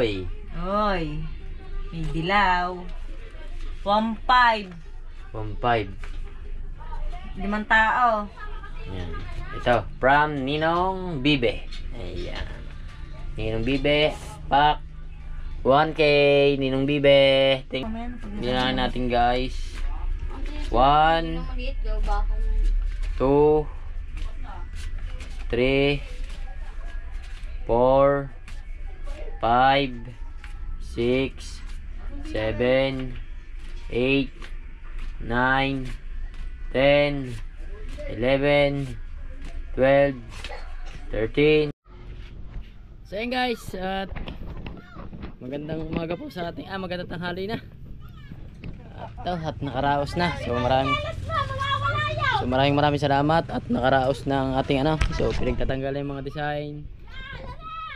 Oy. Oy. May dilaw. 1.5. 1.5. 5 tao. Yan. Ito, from Ninong Bibe. Ayan. Ninong Bibe. Pak. 1K. Ninong Bibe. Bilangan natin guys. 1, 2, 3, 4, 5, 6, 7, 8, 9, 10, 11, 12, 13. So yun guys, at magandang umaga po sa ating, magandang tanghali na. At nakaraos na. So maraming salamat at nakaraos na ang ating so pinagtatanggal yung mga design.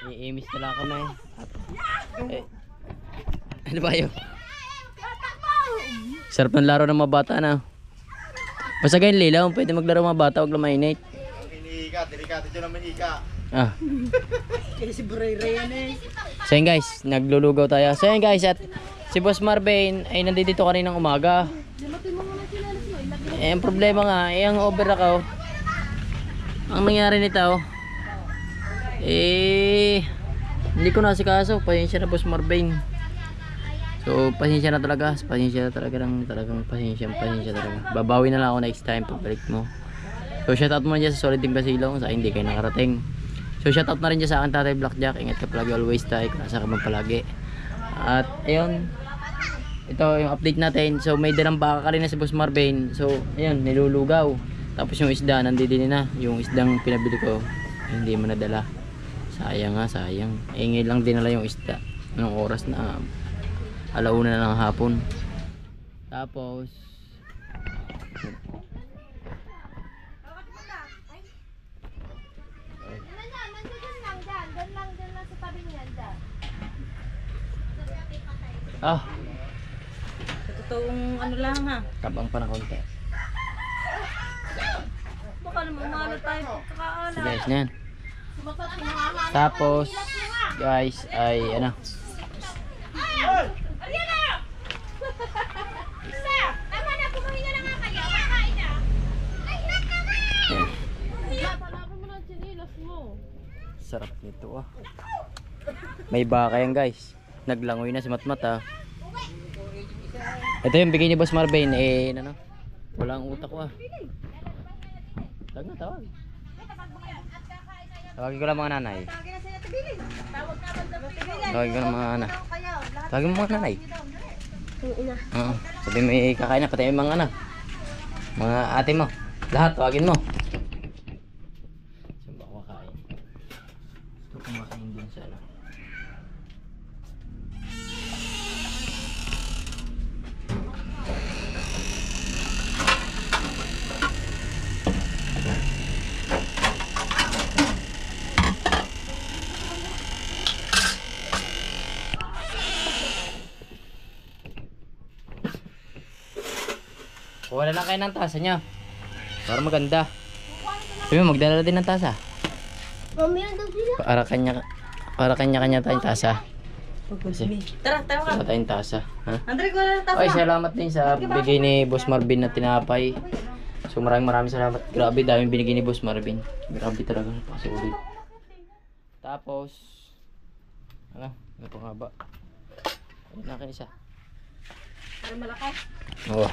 I-imis na lang kami. At, ano ba yun? Sarap ng laro ng mga bata na. Basta ganyan lilaw, pwede maglaro mga bata, huwag lang mainit. Delikado dyan naman ika. Kasi buray-ray yan eh. So yun guys, naglulugaw tayo. So yun guys, at si Boss Marvin ay nandito kaninang umaga. Ang problema nga, ang over ako. Ang nangyari nito, hindi ko nasikaso. Pasensya na Boss Marvin. So pasensya na talaga. Pasensya talagang pasensya talaga. Babawi na lang ako next time pagbalik mo. So shoutout mo dyan sa Solid Team Basilong. Sa hindi kayo nakarating. So shoutout na rin dyan sa akin Tatay Blackjack. Ingat ka palagi, always tayo. Kung nasa ka man palagi. At ayun, ito yung update natin. So may dalang baka kanina si Boss Marvin. So ayun, nilulugaw. Tapos yung isda nandito na. Yung isdang pinabili ko hindi mo nadala. Sayang nga, sayang. Ngayon lang dinala yung isda ng oras na alauna na ng hapon. Tapos Totoong ano lang ha. kabang pa na konti. Baka naman malo tayo pagkakaala. Guys na yan. Tapos guys ay sarap nito May baka yan guys. Naglangoy na si Matmat Ito yung bigay ni Boss Marvin walang utak ko Tawag. Tawagin ko lang mga nanay. Tawagin mo mga nanay. Sabi may kakain na pati yung mga mga ate mo. Lahat tawagin mo. Saan ba kumakain? Ito kumakain din sa Kuha na lang kayo ng tasa nyo para maganda. Sabi mo magdala din ng tasa. Para kanya-kanya tayong tasa. Tara ka. Para tayong tasa. Andre, ko na ng tasa. Ay, salamat din sa bigay ni Boss Marvin na tinapay. So maraming salamat. Grabe, daming binigay ni Boss Marvin. Grabe talaga. Napakasulit. Tapos ano pa nga ba? Ayun na kayo isa. Para malaki. Oo.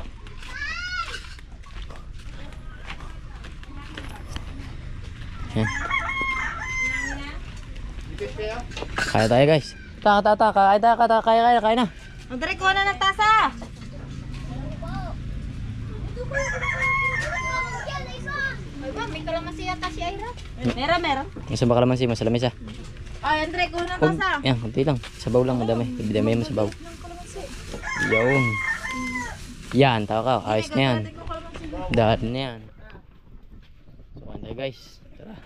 Yan. Kaya tayo guys. Kaya na. Andre, ko na ng tasa. May kalamansi yata si Ira. Meron. Isa ba kalamansi mo sa lamesa? Ay, Andre, ko na ng tasa. Yan, kunti lang. Sabaw lang, madami. Madami mo sabaw. Yun. Yan, tawa ka. Ayos na yan. Dahil na yan. So, kantay guys. Tara.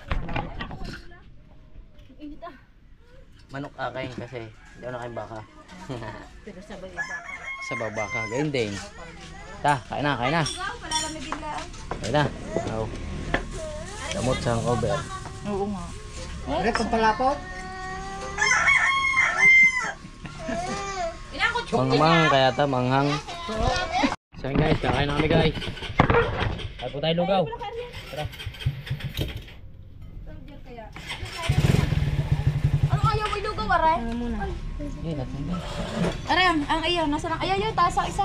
Manok akayin kasi. Hindi ako nakain baka. Pero sabay yung baka. Sabaw baka. Gayun din. Kain na. Kain na. Damot sa cover. Oo nga. Red, pampalapot? Manghang kaya ta, manghang. So yun guys, kakain na kami guys. Ay po tayo lugaw. Tara. Ano ayaw mo ilugaw, aray? Eh, nasan ba? Aray, ang ayaw. Nasa lang? Ayaw, taas ang isa.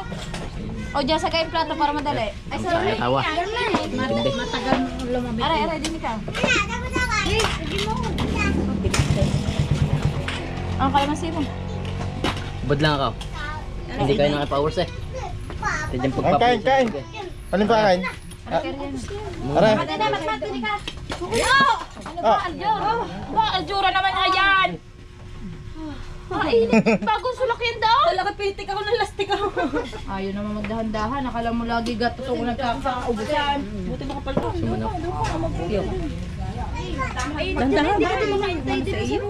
O, dyan sa kayong plato para madali. Ay, sorry. Tawa. Matagal lumabit. Aray, din ka. Ang kalamansi mo. Bud lang ako. Hindi kayo nakapours eh. Hindi yung pagpapaws. Kain, kain. Anong pa kain? Aray. Matindi ka. Ano ba, Aljur? Ba, Aljura naman na yan. Mainit. Bagong sulak yan daw. Nakapitik ako ng lastik ako. Ayaw naman magdahan-dahan. Akala mo lagi gato kung nagkakaubusan. Buti makapalto. Sumanok. Dandahan, bakit mo naintay din sa iyo?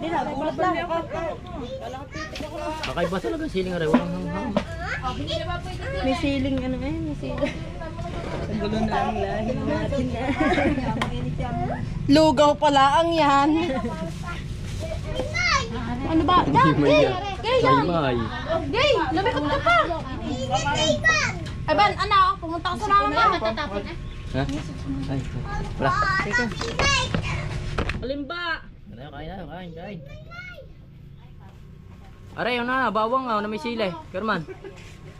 Hindi na, bulat lang ako. Kakaiba talaga siling aray. Walang hanghang. May siling ano eh, may siling. Ang gulo na ang lahi natin na. Lugaw pala ang yan. Ano ba? May Gay! may. Gay! Lumikot ka pa! Ay, Ban, ano? Pumunta ka sa mama mo. Matatapon eh. Ha? Ay, wala. Teka. Alimba! Kain na, kain. Aray, yun na, bawang na may sila eh. Kerman.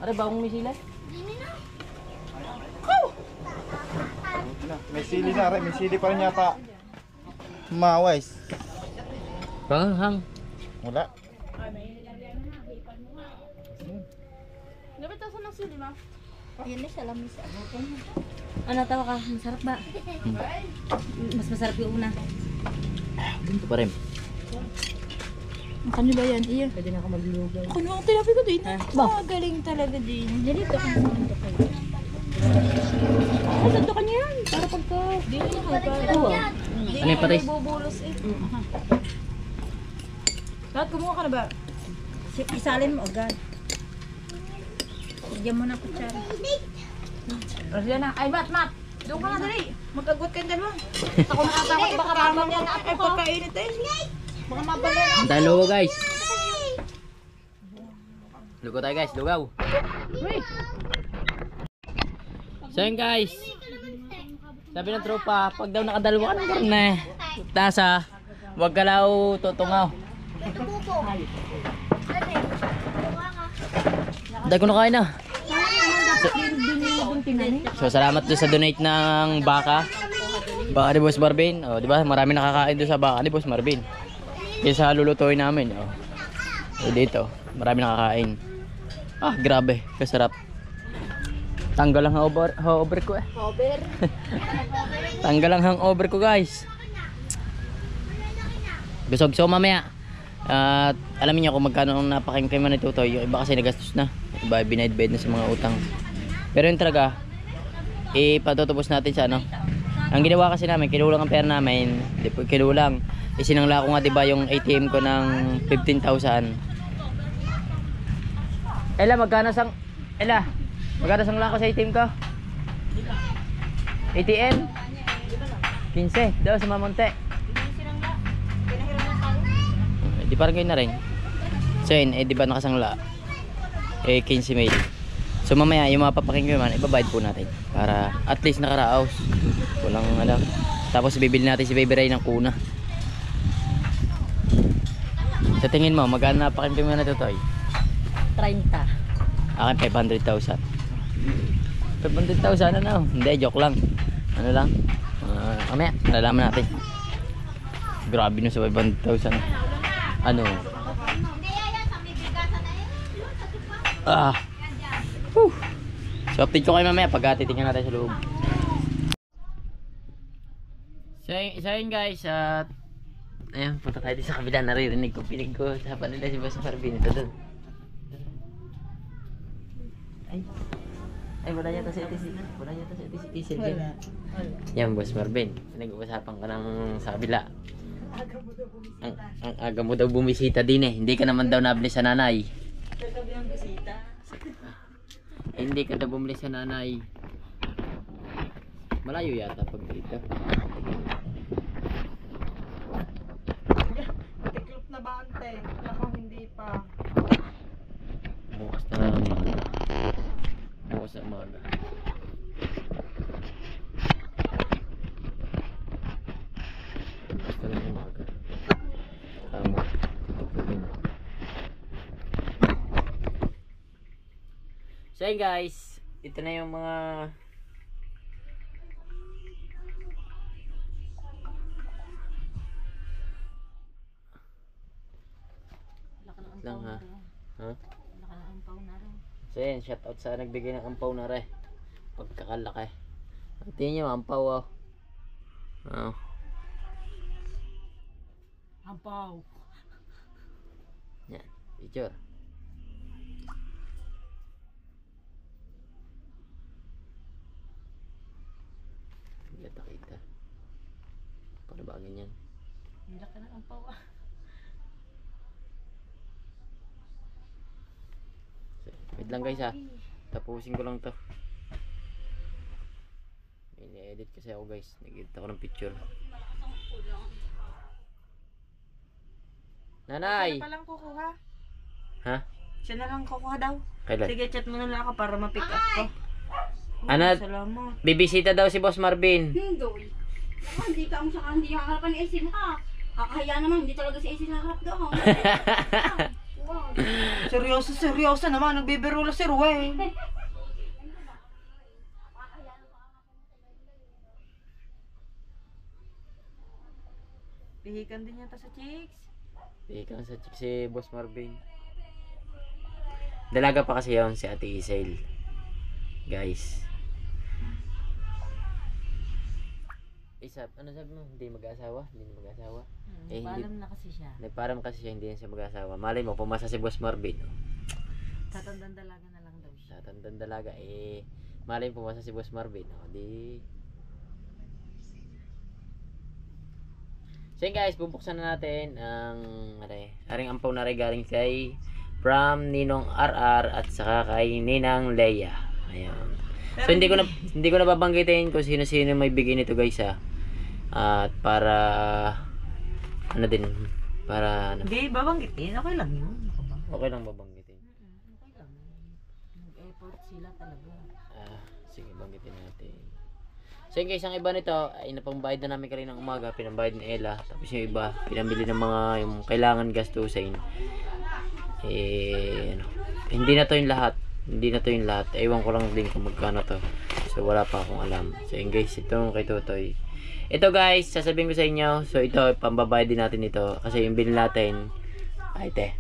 Aray, bawang may sila. May sili na, Aray. May sili pa rin yata. Mawais. Hanghang. Wala. Lapit ako ng sili, ma. Yan na siya, lamis. Ano tawa ka? Masarap ba? Mas masarap yung una. Ito pa rin. Ang kanyo ba yan? Iya. Pwede na ako maglugaw. Ako ang tinapi ko din. Galing talaga din. Ganito ka. Ay, santo ka niya yan. Para pagka... Di na nakakagawa. Ano yung patis? Bubulos eh. Lahat kumuha ka na ba? Isalin mo agad. Bigyan mo ng kutsara. Rosya na. Ay, Mat! Doon ka na dali. Magkagot ka dalawa. Ako nakatakot. Baka ramang yan. Ay, pagkainit eh. Baka mabalo. Antayin lugaw guys. Lugaw tayo guys, lugaw. So yun guys. Sabi ng tropa, pag daw nakadalawa ka ng karne, tasa, huwag ka law tutungaw. Dahil ko nakain na. So salamat doon sa donate ng baka. Baka ni Boss Marvin. O, di ba? Marami nakakain doon sa baka ni Boss Marvin. Kaya lulutuin namin. O. So, dito, marami nakakain. Ah, grabe. Kasarap. Tanggal ang hangover ko eh. Tanggal ang hangover ko guys. Busog. So mamaya, alamin niyo kung magkano ang napaking kay man itutoy. Yung iba kasi nagastos na. Iba binaid-bed na sa mga utang. Pero yun talaga, ipatutubos natin sa ano. Ang ginawa kasi namin, kinulang ang pera namin. Di po kinulang. Isinangla ko nga diba yung ATM ko ng 15,000. Ela, magkano sang lako sa ATM ko? ATM? 15 daw sa Mamonte. Di parang kayo na rin. So yun, di ba nakasangla? 15 mil. So mamaya yung mga papaking ko naman, ibabayad po natin. Para at least nakaraos. Walang alam. Tapos bibili natin si Baby Ray ng kuna. Sa tingin mo, magkano napaking ko na ito, Toy? 30. Akin 500,000. 500,000 ano? Hindi, joke lang. Ano lang? Mamaya, nalalaman natin. Grabe na sa 500,000. Ano? So update ko kayo mamaya pag titingnan natin sa loob. So yun guys, ayun, punta tayo din sa kabila. Naririnig ko, pinig ko sa nila si Boss Marvin. Ito doon. Ay, wala yata sa ETC. Wala yata sa ETC. Yan, Boss Marvin. Pinag-uusapan ka ng sa kabila. Ang aga mo daw bumisita din eh. Hindi ka naman daw nabili sa nanay. Hindi ka daw bumili sa nanay. Malayo yata pag dito. Tiklop na ba ante? Hindi pa. Bukas na lang umaga. Bukas na umaga. Bukas na lang umaga. Tama. So yun guys, ito na yung mga Laka ng lang ampaw ha. na rin. Ha? Laka ng ampaw na rin. So yun, shout out sa nagbigay ng ampaw na re. Pagkakalaki. Tingnan nyo, ampaw oh. Oh. Ampaw. Yan, picture. Hindi kita. Paano ba ganyan? Ang laki ng ampaw ah. So, wait lang guys ha. Tapusin ko lang to. Ini-edit kasi ako guys. Nag-edit ako ng picture. Nanay! Siya na lang kukuha. Ha? Siya na lang kukuha daw. Kailan? Sige, chat mo na lang ako para ma-pick up ko. Ano? Salamat. Bibisita daw si Boss Marvin. Hindi. Naku, hindi ka mo sa hindi haharapan ni Aisin ha. Kakahiya naman, hindi talaga si Aisin haharap doon. Wow. Seryoso naman. Nagbibiro lang si Ruel. Pihikan din yata sa chicks. Ikaw sa chick si Boss Marvin. Dalaga pa kasi yun si Ate Isel. Guys. Isa, ano sabi mo? Hindi mag-asawa? Hindi na mag-asawa? Eh, hindi. Paalam na kasi siya. Nagparam kasi siya, hindi na siya mag-asawa. Malay mo, pumasa si Boss Marvin. Oh. Tatandang dalaga na lang daw siya. Tatandang dalaga. Eh, malay mo, pumasa si Boss Marvin. Oh, di... So yun guys, bubuksan na natin ang aring ampaw na galing kay from Ninong RR at saka kay Ninang Leia. Ayun. So hindi ko na babanggitin kung sino-sino may bigay nito guys ha. At para ano din para ano, Hindi, babanggitin. Okay lang yun. Ako ba? okay lang babanggitin. Okay lang. Nag-effort sila talaga. Sige, banggitin natin. So yun guys, ang iba nito ay napambayad na namin kaninang umaga, pinambayad ni Ella. Tapos yung iba, pinamili ng mga yung kailangan gastusin. Eh, ano, hindi na to yung lahat. Hindi na to yung lahat. Ewan ko lang din kung magkano to. So wala pa akong alam. So yun guys, itong kay Totoy. Ito guys, sasabihin ko sa inyo. So ito, pambabayad din natin ito. Kasi yung bill natin, ay te.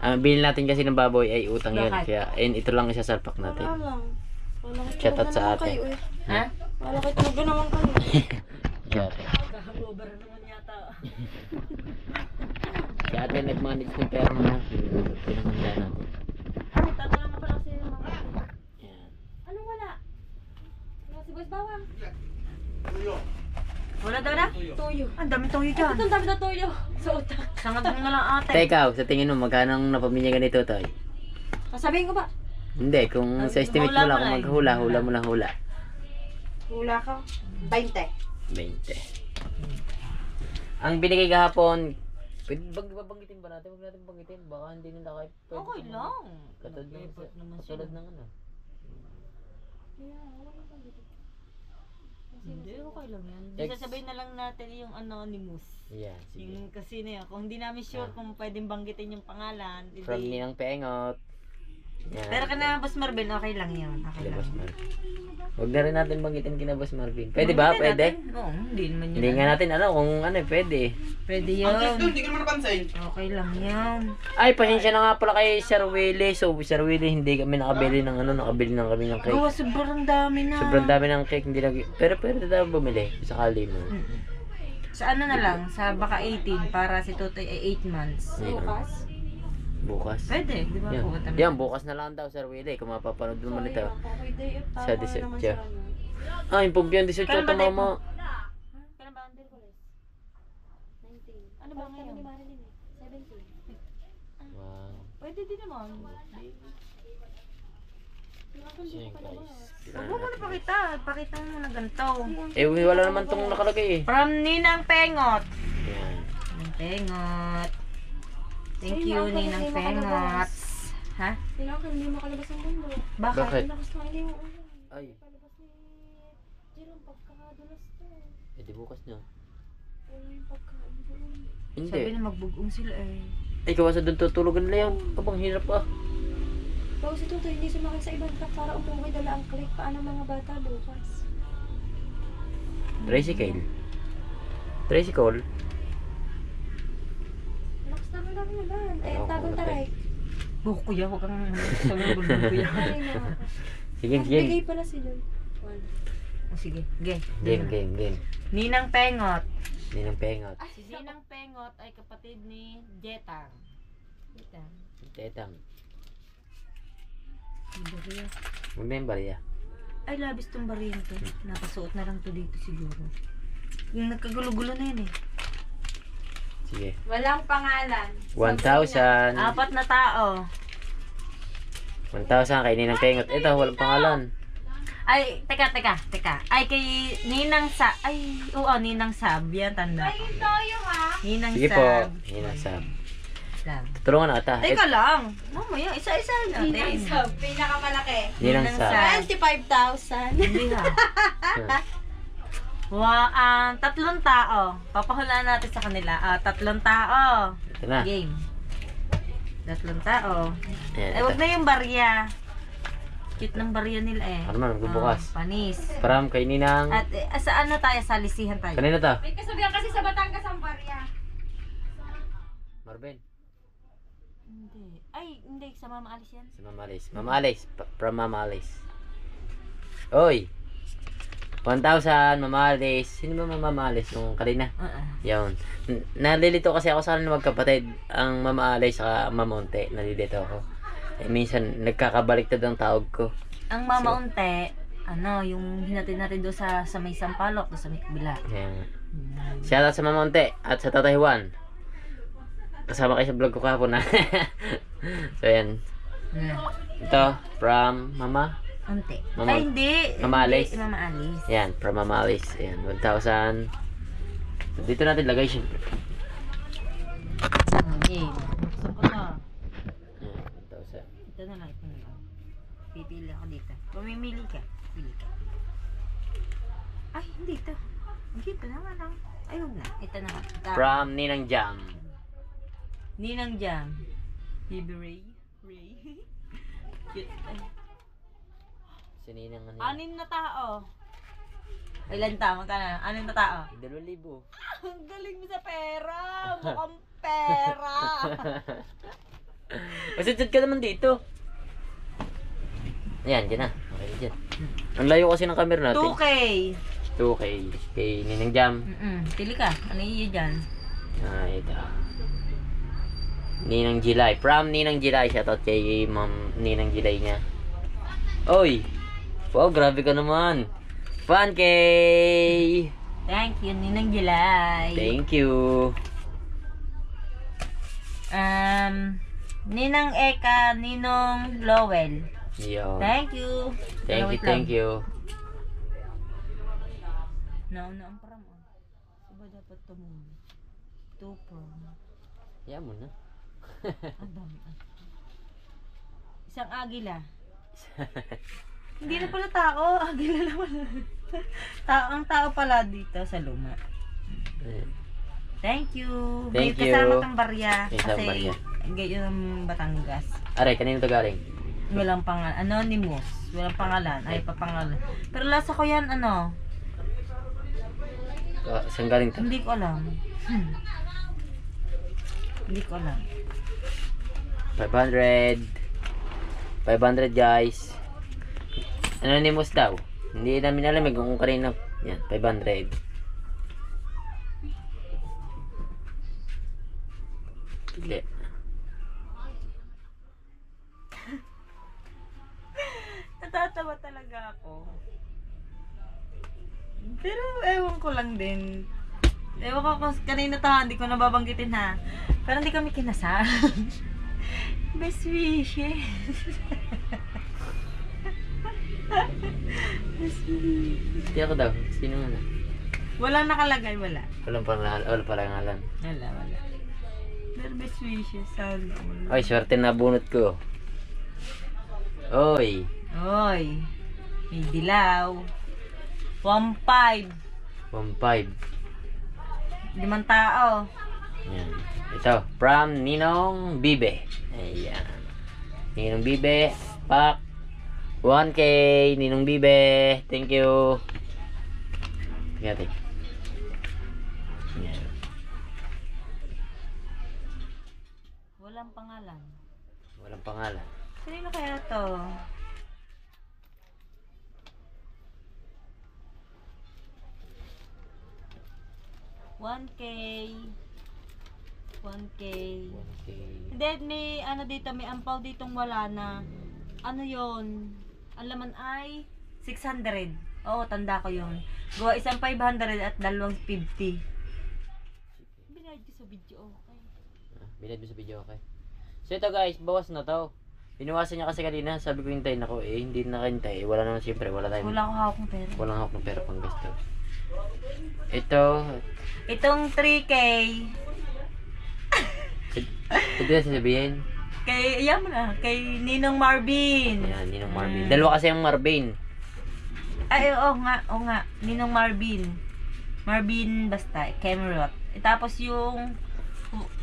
Ang bill natin kasi ng baboy ay utang yun. Kaya ito lang isasalpak natin. Chat out sa ate. Ha? Wala kayo talaga naman kayo. Chat. Kahangover naman yata. Si ate nag-manage ng pera mo. Pinamanda natin. Ay, tatanong na pala kasi yung mga. Yan. Anong wala? Wala si Boss Bawang. Wala daw na? Toyo. Ang dami toyo dyan. Ang dami na toyo. Sa utak. Sangad mo na lang ate. Te, ikaw, sa tingin mo, magkano ang napamilya ganito, Toy? Sasabihin ko ba? Hindi, kung sa estimate mo lang, kung maghula, hula mo lang hula. Hula ka. 20. 20. Ang binigay kahapon, pwede babanggitin ba natin? Huwag natin banggitin. Baka hindi nila kahit pwede. Okay lang. Katulad ng, Nag-effort naman katulad sila. ng ano. Hindi, okay lang yan. Text. Sasabihin na lang natin yung anonymous. Yeah, sige. Yung kasi na yan. Kung hindi namin sure kung pwedeng banggitin yung pangalan. From Hindi. Ninang Pengot. Yan. Pero kana Boss Marvin, okay lang yun. Okay Kina lang. Boss Marvin. Huwag na rin natin banggitin kina Boss Marvin. Pwede ba? Pwede? Oo, hindi naman yun. Hindi nga natin alam kung ano, pwede. Pwede yun. Hindi ka naman napansin. Okay lang yun. Ay, pasensya na nga pala kay Sir Willie. So, Sir Willie, hindi kami nakabili ng ano, nakabili ng kami ng cake. Gawa, sobrang dami na. Sobrang dami ng cake, hindi lagi. Pero pwede tayo bumili, sakali mo. Sa ano na lang, sa baka 18 para si Totoy ay 8 months. Bukas? Bukas? Pwede, di ba? Yan. Pupunta Yan, bukas na lang daw, Sir Willie, kung mapapanood mo man ito. Sa 18. Ah, yung pumpiyan 18 Kailan ba ito, mama. Kailan ba ang Dirkules? 19. Ano ba ngayon? Ni Marilyn eh. 17. Wow. Pwede din naman. Sige, guys. Huwag mo na pakita. Pakita mo muna ganito. Eh, wala naman tong nakalagay eh. From Ninang Pengot. Yan. Ninang Pengot. Thank you, Ninang Pengat. Ha? Tinakal, hindi makalabas ang mundo. Bakit? Bakit? Lakas na hindi yung ulo. Ay, Palabas ni Jerome pagkakadulas to. edi bukas na. Wala yung pagkakadulas. Hindi. Sabi na magbugong sila eh. Ay, kawasa doon tutulogan nila yan. Abang hirap ah. Bago si Tutoy, hindi sumakay sa ibang truck para umuwi dala ang click. Paano mga bata bukas? Tricycle. Tricycle. Lakas naman namin naman. Ay, ang Ayoko, tagong wala taray. Oh, kuya, huwag kang sabi ng kuya. Ay, na. Sige, sige. Bigay pala si John. Oh, sige, game. Game. Ninang Pengot. Ninang pengot. Si Ninang Pengot ay kapatid ni Jetang. Jetang. Tetang. Bariya. Remember ya? Ay, labis tong bariyan to. Napasuot na lang to dito siguro. Yung nagkagulo-gulo na yun eh. Sige. Walang pangalan. 1,000. 4 na tao. 1,000 kay Ninang Pengot. Ito, walang pangalan. Ay, teka. Ay, kay Ninang Sab. Ay, oo, Ninang Sab. Yan, tanda. Ay, Toyo ha? Ninang Sige po. Sab. Ninang Sab. Lang. Tulungan na ata. Teka lang. Mamaya, isa-isa natin. Ninang Sab, pinakamalaki. Ninang Ninang Sab. Sab. 25,000. Hindi ha. 3 tao. Papahulaan natin sa kanila. 3 tao. Ito na. Game. 3 tao. Ayan, Ay, wag ito. na yung barya. Cute ng barya nila eh. Ano man, magbubukas. Panis. Param kay Ninang. At saan na tayo? Sa lisihan tayo. Kanina to? May kasabihan kasi sa Batangas ang barya. Marvin. Hindi. Ay, hindi. Sa Mama Alice yan. Si Mama Alice. Mama Alice. From Mama Alice. Oy! 1,000, Mama Alice. Sino ba Mama Alice nung kanina? Yun. Nalilito kasi ako sa kanila magkapatid. Ang Mama Alice sa Mama Unte. Nalilito ako. Eh, minsan, nagkakabaliktad ang tawag ko. Ang Mama Unte, yung hinatid natin doon sa may Sampalok, doon sa may kabila. Ayan. Shoutout sa Mama Unte at sa Tatay Juan. Kasama kayo sa vlog ko kahapon na. So, ayan. Ito, from Mama. Unte. Mama- Ay, hindi. Mama Hindi, Alice. si Mama Alice. Ayan, from Mama Alice. Ayan, 1,000. Dito natin lagay syempre. Game. Gusto ko na. Ayan, 1,000. Ito na lang. Pipili ako dito. Pumimili ka. Pili ka. Ay, hindi ito. Dito na nga lang. Ay, huwag na. Ito na nga. From Ninang Jam. Ninang Jam. Baby Ray. Cute. Ay. Si Ninang ano yun? 6 na tao. Ilan tao? Magkano? 6 na tao. 2,000. Ang galing mo sa pera. Mukhang pera. Masitid ka naman dito. Ayan, dyan na. Okay, dyan. Ang layo kasi ng camera natin. 2K. 2 kay Ninang Jam. Pili ka. Ano iyo dyan? Ito. Ninang Jilay. From Ninang Jilay. Shoutout kay Ma'am Ninang Jilay niya. Oy! Wow, grabe ka naman. Fun kay! Thank you, Ninang Gilay. Thank you. Ninang Eka, Ninong Lowell. Yo. Thank you. Thank you. Nauna ang pram. Diba dapat tumuli? 2 pram. Yan mo na. Ang dami. Isang agila. Hindi na pala tao. Agila naman. Ang tao pala dito sa luma. Thank you. Thank May you. kasama kang barya. Kasama Kasi barya. gayon ang Batangas. Aray, kanino to galing? Walang pangalan. Anonymous. Walang pangalan. Ay, papangalan. Pero lasa ko yan, Saan galing to? Hindi ko alam. Hindi ko alam. 500. 500 guys. Anonymous daw. Hindi namin alam kung kanino. Yan, 500. Hindi. Natatawa talaga ako. Pero ewan ko lang din. Ewan ko kung kanina to, hindi ko nababanggitin ha. Pero hindi kami kinasal. Best wishes. Best wishes. Hindi ako daw. Sino nga na? Wala nakalagay, wala. Walang pangalan. Wala pangalan. Wala. Pero best wishes. Sana. Ay, swerte na bunot ko. Oy. Oy. May dilaw. 1.5. 1.5. 5 tao. Yan. Ito, from Ninong Bibe. Ayan. Ninong Bibe. Pak. 1K. Ninong Bibe. Thank you. Tingnan. Yan. Walang pangalan. Walang pangalan. Kanino kaya to? $1K. 1K. 1K. Hindi, may ano dito, may ampaw ditong wala na. Ano yon? Ang laman ay 600. Oo, tanda ko yun. Gawa isang 500 at dalawang 50. Binayad ko sa video, okay. Bilad mo sa video, okay? So ito guys, bawas na to. Binawasan niya kasi kanina, sabi ko hintayin ako, hindi nakahintay. Wala naman siyempre, wala tayong... Wala akong hawak ng pera. Walang hawak ng pera pang gasto. Ito, Itong 3K. ito na sasabihin. Kay, ayan mo na, kay Ninong Marvin. Ayan, Ninong Marvin. Dalawa kasi ang Marvin. Ay, oo nga, Ninong Marvin. Marvin basta, Camerot. Tapos yung,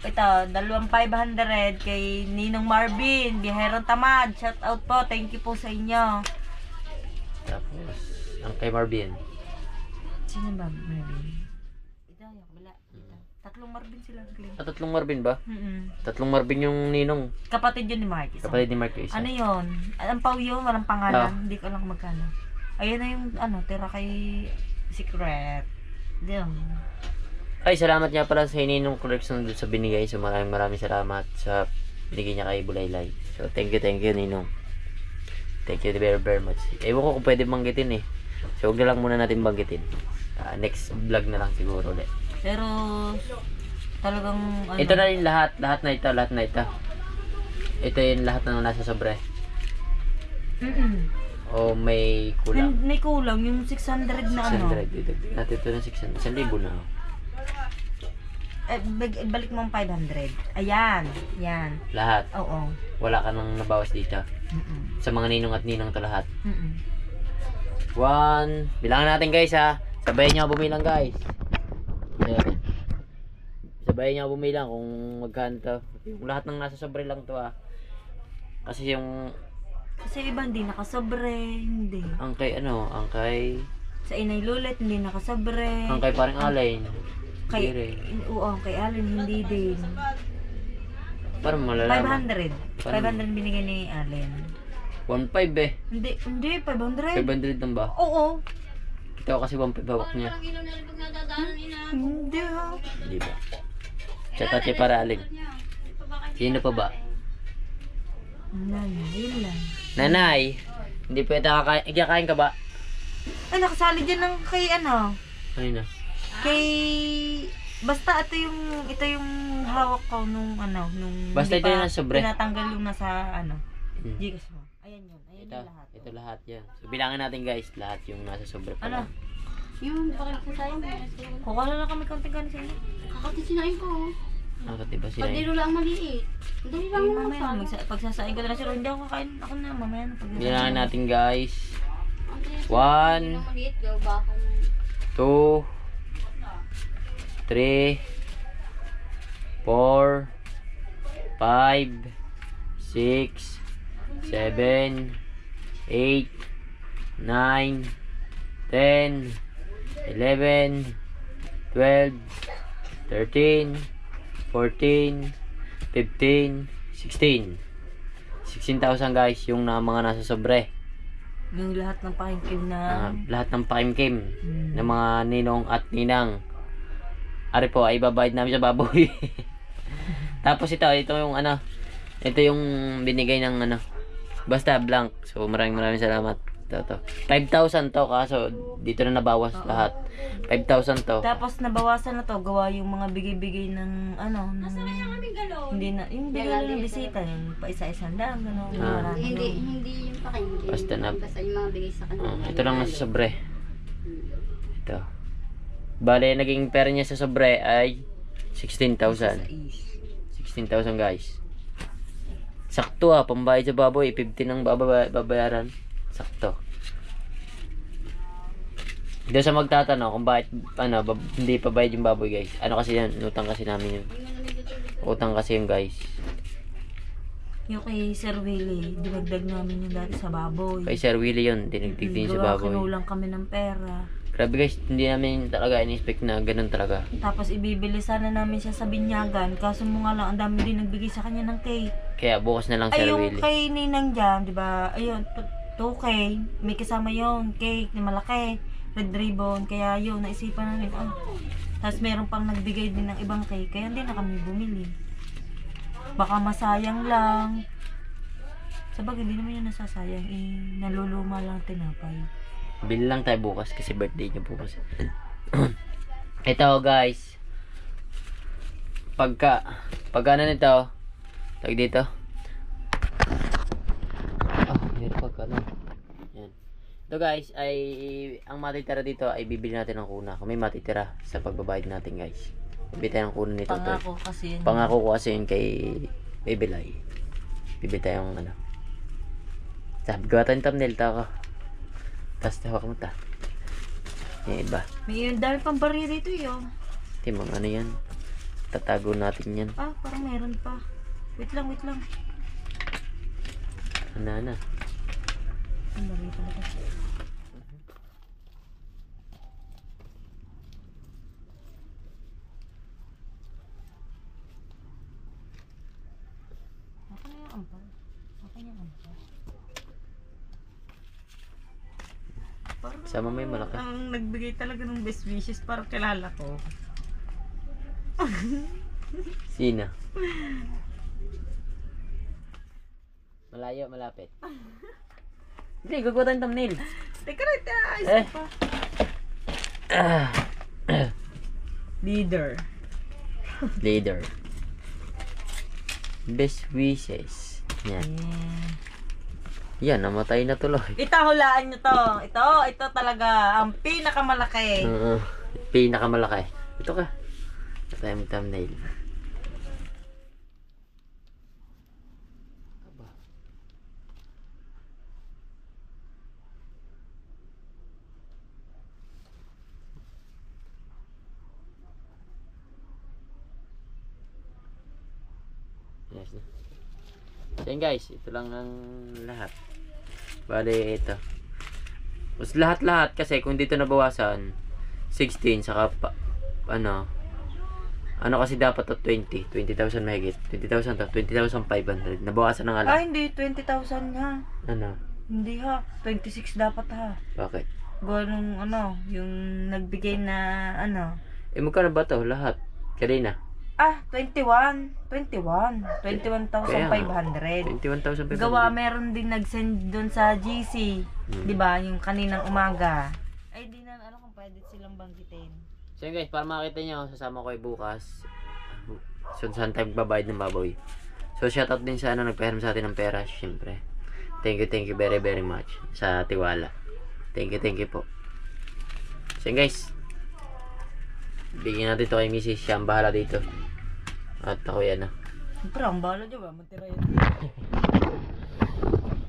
ito, 2,500 kay Ninong Marvin, Biherong Tamad. Shout out po, thank you po sa inyo. Tapos, ang kay Marvin. Sino ba, Marvin? Ito, yung kabila. Ito. Tatlong Marvin sila. Tatlong Marvin ba? Mm-mm. Tatlong Marvin yung Ninong. Kapatid yun ni Mark. Kapatid ni Mark yung isa. Ano yun? Ang pau yun, walang pangalan. Hindi ko alam kung magkano. Ayun na yung, tira kay Secret. Diyan. Ay, salamat nga pala sa Ninong collection doon sa binigay. So, maraming salamat sa binigay niya kay Bulaylay. So, thank you, Ninong. Thank you very, very much. Ewan ko kung pwede banggitin eh. So, huwag na lang muna natin banggitin. Next vlog na lang siguro ulit. Pero, talagang, Ito na rin lahat na ito. Ito yung lahat na nasa sobre. O may kulang. May kulang, yung 600 na 600. Didagdag natin ito ng 600. 1,000 na. Balik mo ang 500. Ayan, yan. Lahat. Oo. Wala ka nang nabawas dito. Sa mga ninong at ninang to lahat. 1. Bilangan natin guys ha. Sabayan niyo bumilang guys. Ayan. Sabayan niyo bumilang kung magkano to. Yung lahat ng nasa sobre lang to ha. Kasi yung Kasi iba hindi nakasobre, hindi. ang kay Sa Inay Lulet, hindi nakasobre. ang kay parang Alain. Kay, Hindi rin. oo, kay Allen, hindi din. Parang malalaman. 500. 500 binigay ni Allen. 1.5 eh. Hindi, 500. 500 lang ba? Oo. Kita ko kasi 1.5 hawak niya. Hindi ha. Di ba? Chat out niya para Aling. Sino pa ba? Yun lang. Nanay, hindi pwede kakain ka ba? Ay, nakasali dyan ng kay ano. Ano na? Kay... Basta ito yung hawak ko nung Basta hindi ito yung pa nasa sobre. tinatanggal yung nasa Gcash mo. Ayan yun. Ayan Ito, yung lahat. ito lahat yan. So bilangin natin guys, lahat yung nasa sobre pa Ano? lang. Yung pakikisayang mo. Kuha na lang kami konting kanin sa inyo. Kakatitsinain ko. Nakatiba sila Pagdilo yun. lang maliit. Dali lang Ay, naman mamaya, sana. pagsasain ko na lang sila. Hindi ako kakain. Ako na, mamaya na. Bilangin natin guys. Ang 1, maliit, gaw baka mo. 2, 3, 4, 5, 6, 7, 8, 9, 10, 11, 12, 13, 14, 15, 16. 16,000 guys yung mga nasa sobre. Yung lahat ng pakingkim na... Lahat ng pakimkim ng mga ninong at ninang. Ari po ay babayad namin sa baboy. Tapos ito yung ito yung binigay ng basta blank. So maraming salamat. Ito. 5,000 to kaso dito na nabawas lahat. 5,000 to. Tapos nabawasan na to, gawa yung mga bigay-bigay ng hindi na, yung bigay ng bisita, yung pa isa-isang lang, gano'n. Marami. Hindi yung pakinggan. Basta na. Basta yung mga bigay sa kanila. Ito lang nasa sobre. Ito. Bale, naging pera niya sa sobre ay 16,000. 16,000. 16,000 guys. Sakto pambayad sa baboy. 15 ang babayaran. Sakto. Doon sa magtatanong kung bakit hindi pa bayad yung baboy guys. Ano kasi yan, utang kasi namin yun. Utang kasi yun guys. Yung kay Sir Willie, dinagdag namin yung dati sa baboy. Kay Sir Willie yun, dinagdig din sa baboy. Kinulang kami ng pera. Grabe guys, hindi namin talaga in-expect na ganun talaga. Tapos ibibili sana namin siya sa binyagan. Kaso mo nga lang, ang dami din nagbigay sa kanya ng cake. Kaya bukas na lang Ay, Sir yung Willie. kay Ninang dyan, di ba? Ayun, 2K. May kasama yon cake na malaki. Red ribbon. Kaya yun, naisipan namin. Tapos meron pang nagbigay din ng ibang cake. Kaya hindi na kami bumili. Baka masayang lang. Sabagay, hindi naman yun nasasayang. Naluluma lang tinapay. Bili lang tayo bukas kasi birthday niya bukas. Ito guys. Pag ano nito, tag dito. Meron pagka yan. Ito guys, ay ang matitira dito ay bibili natin ng kuna. Kung may matitira sa pagbabayad natin guys. Bibili tayo ng kuna nito. Pangako kasi yun. Pangako ko kasi yun kay Bibelay. Bibili tayo ng ano. Sabi ko tayo yung thumbnail ka. Tapos tawag mo ta. Yung iba. May yung dahil pang barya dito yun. Timang ano yan. Tatago natin yan. Parang meron pa. Wait lang. Ano. Ang barya talaga. Ako na yung ampal. Sama mo yung malaki. Ang nagbigay talaga ng best wishes para kilala ko. Sino? Malayo, malapit. Hindi, gagawa tayong thumbnail. Teka na, Eh. pa. Leader. Later. Best wishes. Yan. Yan, namatay na tuloy. Itahulaan nyo to. Ito talaga. Ang pinakamalaki. Pinakamalaki. Ito ka. Ito tayo yung thumbnail. Yes. So yun guys, ito lang ang lahat. Bale ito. Mas lahat-lahat kasi kung dito nabawasan 16 saka ano kasi dapat to 20,000 mahigit. 20,000 to 20,500. Nabawasan ng ala. Hindi 20,000 ha. Ano? Hindi ha. 26 dapat ha. Bakit? Ganun yung nagbigay na Magkano ba to lahat? Kanina? 21,500. 21,500. Gawa meron din nag-send doon sa GC. 'Di ba? Yung kaninang umaga. Ay di na kung pwede silang banggitin. So yun guys, para makita nyo, sasama ko ay bukas. So saan tayo magbabayad ng baboy. So shoutout din sa nagpahiram sa atin ng pera, syempre. Thank you very very much sa tiwala. Thank you po. So yun guys, bigyan natin to kay Mrs. Siya ang bahala dito. At ako yan Siyempre, ang bahala dyan ba? Matira yan.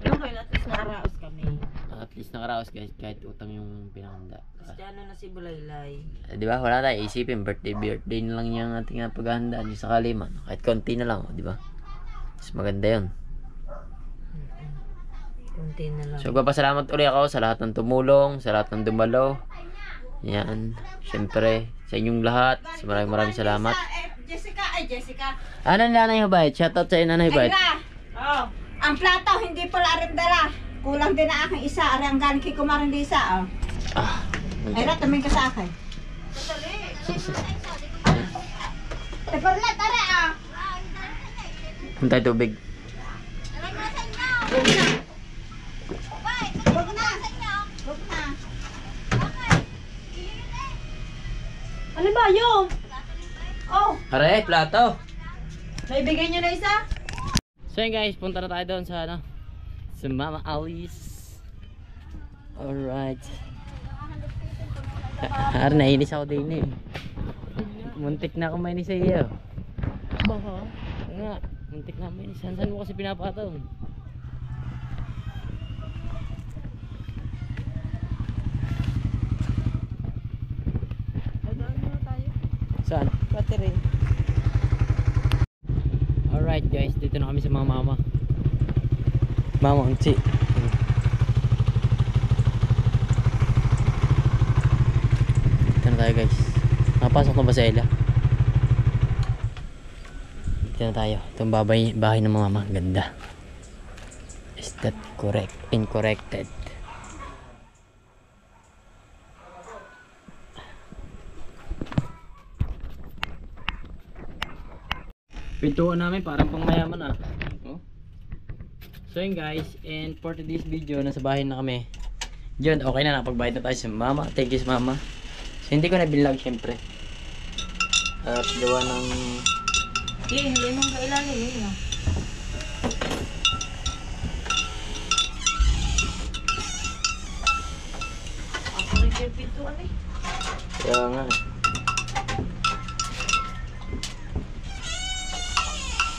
Yung kayo, at least nakaraos kami. At least nakaraos guys, kahit utang yung pinakanda. Cristiano na si Bulaylay. Di ba? Wala tayo isipin, birthday na lang yung ating paghahandaan yung sakali man. Kahit konti na lang, di ba? Mas maganda yun. Kunti na lang. So, magpapasalamat ulit ako sa lahat ng tumulong, sa lahat ng dumalo. Yan. Siyempre, sa inyong lahat. So, maraming salamat. Jessica. Ano Nanay Hubayt? Shoutout sa Nanay Hubayt. Oh. Ang plato, hindi pala aring dala. Kulang din na aking isa. Ari ang galing kay Kumarin Lisa. Oh. Ay, tumingin ka sa akin. Teperlet, ari Punta tubig. Huwag na. Ano ba yun? Oh, Aray, plato. naibigay niyo na isa? So yun guys, punta na tayo doon sa sa Mama Alice. Alright. Nainis ako din eh. Muntik na kumain sa iyo. Baka? nga, muntik namin. Saan mo kasi pinapataw? Saan? Battery. Alright guys, dito na kami sa mga mama. Mama Unsi. Dito na tayo guys. Nakapasok na ba sa Ella? Dito na tayo. Itong bahay ng mga mama. Ganda. Is that correct? Incorrected. Pintuan namin parang pang mayaman ah. Oh. So yun guys, and for today's video, nasa bahay na kami. Yun, okay na, nakapagbayad na tayo sa mama. Thank you sa mama. So hindi ko na binlog syempre. At gawa ng... Hindi mong kailangan yun na. Ako rin yung pintuan eh. Kaya nga.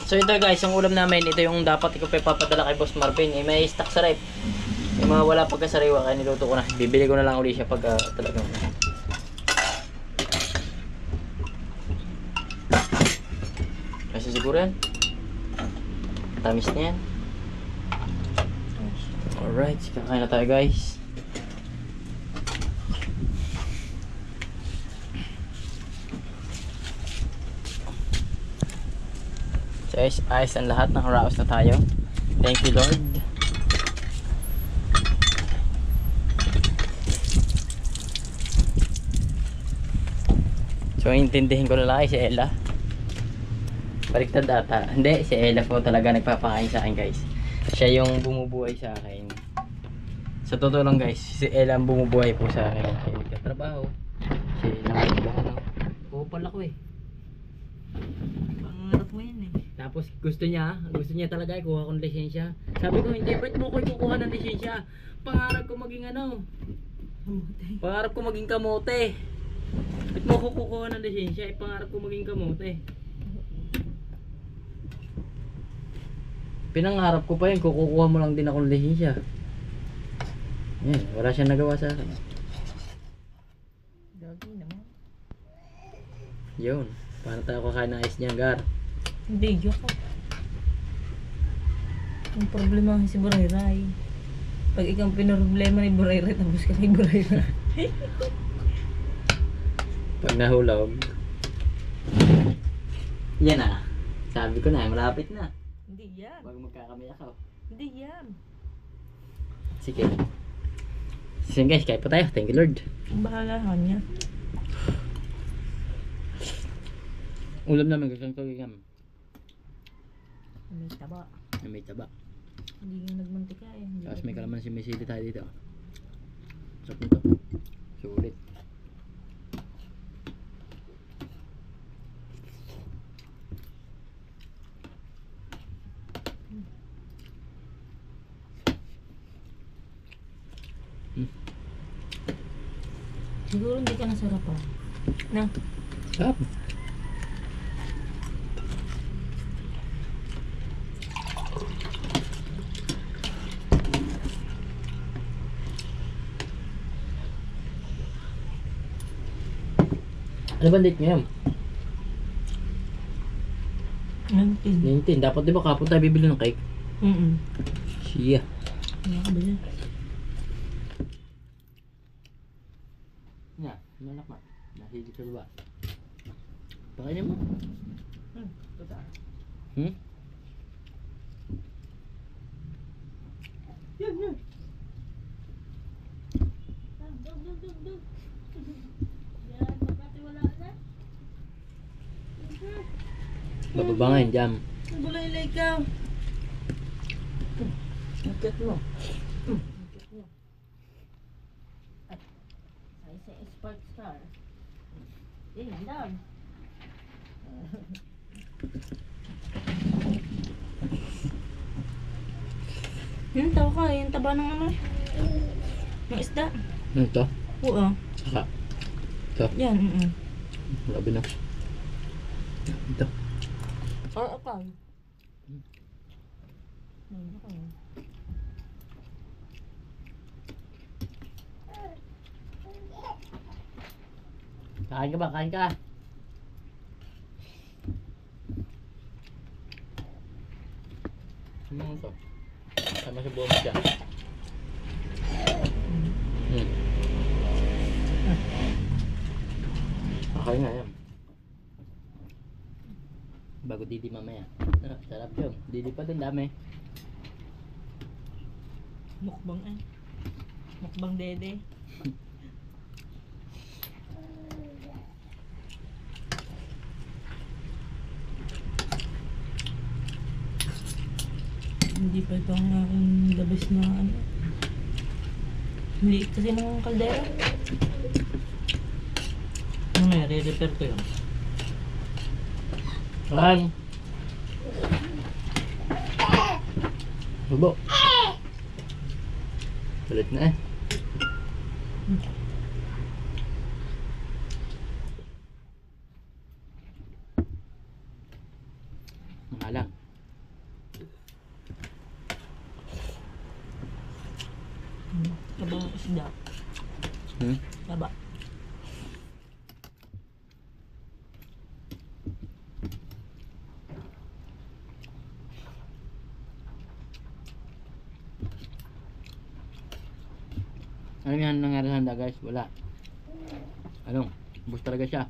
So ito guys, ang ulam namin, ito yung dapat ko pa papadala kay Boss Marvin. Eh, may stock sa rep. Yung mga wala pagkasariwa, kaya niluto ko na. Bibili ko na lang ulit siya pag talagang... Kasi siguro yan. Tamis na yan. Alright, kakain na tayo guys. So ayos ang lahat, nakaraos na tayo. Thank you Lord. So intindihin ko na lang si Ella. Baliktad ata. Hindi, si Ella po talaga nagpapakain sa akin guys. Siya yung bumubuhay sa akin. Sa totoo lang guys, si Ella ang bumubuhay po sa akin. Siya nagtatrabaho. Siya nagtatrabaho. Kupal ako eh. Pangarap mo yun eh. Tapos gusto niya talaga ikuha ko ng lisensya. Sabi ko, hindi, ba't mo ko ikukuha ng lisensya? Pangarap ko maging ano? Pangarap ko maging kamote. Ba't mo ko kukuha ng lisensya? Pangarap ko maging kamote. Pinangarap ko pa yun, kukuha mo lang din ako ng lisensya. Yan, wala siyang nagawa sa akin. Dagi naman. Yun, paano tayo kakain ng ice niya, Gar? Hindi, joke ako. Ang problema si Burayray. Pag ikaw pinroblema ni Burayray, tapos ka ni Burayray. Pag nahulog. Yan ah. Sabi ko na, malapit na. Hindi yan. Huwag magkakamay ako. Hindi yan. Sige. Sige guys, kaya po tayo. Thank you Lord. Ang bahalahan niya. Ulam namin gusto ko gigam. May taba. May taba. Hindi nga nagmantika eh. Tapos may kalamansi, may sili tayo dito. Sarap nito. Sulit. Siguro hindi ka nasarapan. Na? Sarap. Ano ba date ngayon? 19. Dapat di ba kapon tayo bibili ng cake? Siya. Ano ka ba yan? Nga, malak na. Nahigit sa baba. Pakainin mo. Hmm? Yan. Bababa nga yun, jam. Ang bulay-lay ka. Agkat mo. Ay, sa Spark Star. Lang. Tawa ka, yung taba ng ano eh. Ng isda. Ano ito? Oo. Saka. Ito. Yan, Grabe na. Ito. Or akal. Kain ka ba? Kain ka. Ano ito? Sama sa buong siya. Okay nga yan. Bago didi mamaya. Sarap yun. Didi pa din dami. Mukbang eh. Mukbang dede. Hindi pa ito ang aking labis na ano. Hindi kasi ng kaldera. Ano nga, re-repair ko yun. Kain! Bubo! Balit na eh. Mahalang. Taba ng isda. Taba. Ano yan nangyari sa handa guys? Wala. Anong? Bus talaga siya.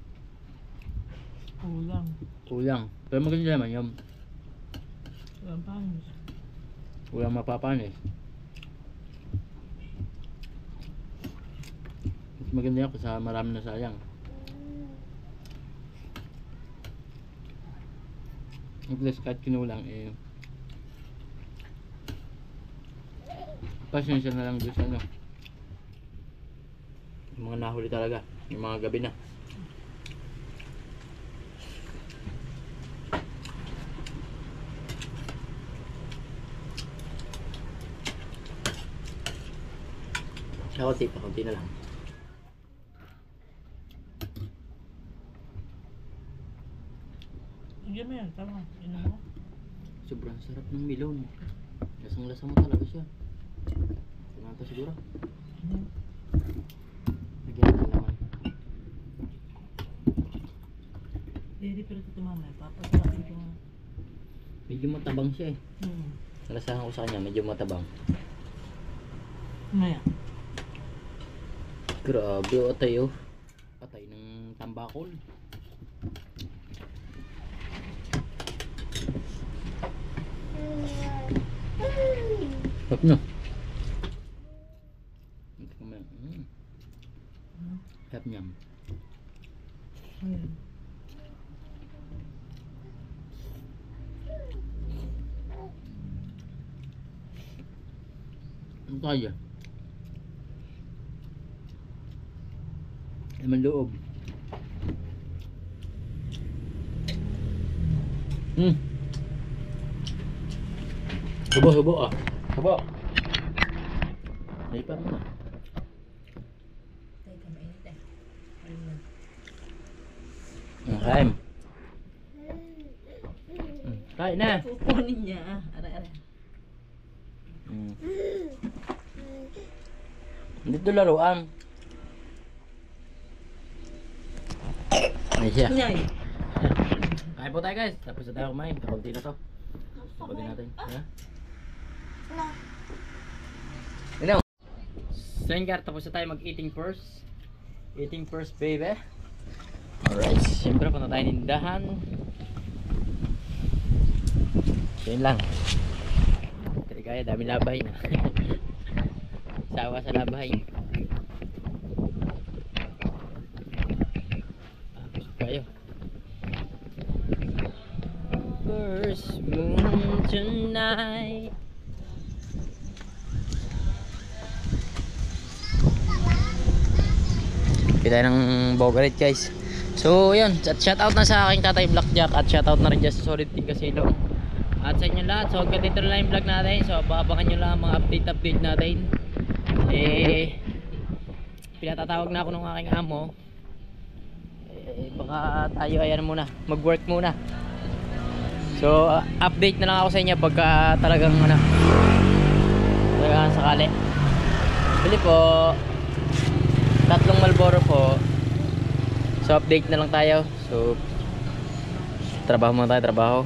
Kulang. Kulang. Pero maganda naman yun. Walang pangis. Kulang mapapanis. Mas maganda yan kasi marami na sayang. At least kahit kinulang eh. Pasensya na lang doon sa ano. Yung mga nahuli talaga. Yung mga gabi na. Kaunti na lang. Sige mo yan, tama. Inom mo. Sobrang sarap ng melon. Lasang-lasa mo talaga siya. Kumanta siguro. Lagyan natin naman. Dede pero ito mamaya. Papasarapin ko nga. Medyo matabang siya eh. Nalasahan ko sa kanya, medyo matabang. Maya. Grabe o tayo. Patay ng tambakol. Sarap na. Sarap niyam. Ayan. Ano kaya? Naman loob. Hubo ah. Hubo. Ay pa mo na. Kain. Kain na. Kukunin niya. Ara-ara. Dito laruan. Ay siya. Nyay. Kain po tayo guys. Tapos na tayo kumain. Kakunti na to. Sabatin natin. Ha? Ano? Sengar, tapos na tayo mag-eating first. Eating first baby. Alright. Siyempre punta tayo nindahan. So yun lang. Kaya dami labay na. Sawa sa labay. Tapos kayo. First moon tonight. Kita ng Bogarit guys. So yun, shout out na sa aking tatay Blackjack at shout out na rin dyan sa Solid Team Casino. At sa inyo lahat, so hanggang dito lang yung vlog natin. So abangan nyo lang mga update natin. Eh, pinatatawag na ako ng aking amo. Eh, baka tayo ayan muna, mag work muna. So, update na lang ako sa inyo pagka talagang ano, talagang sakali. Bili po. 3 Marlboro po. So, update na lang tayo. So, trabaho muna tayo, trabaho.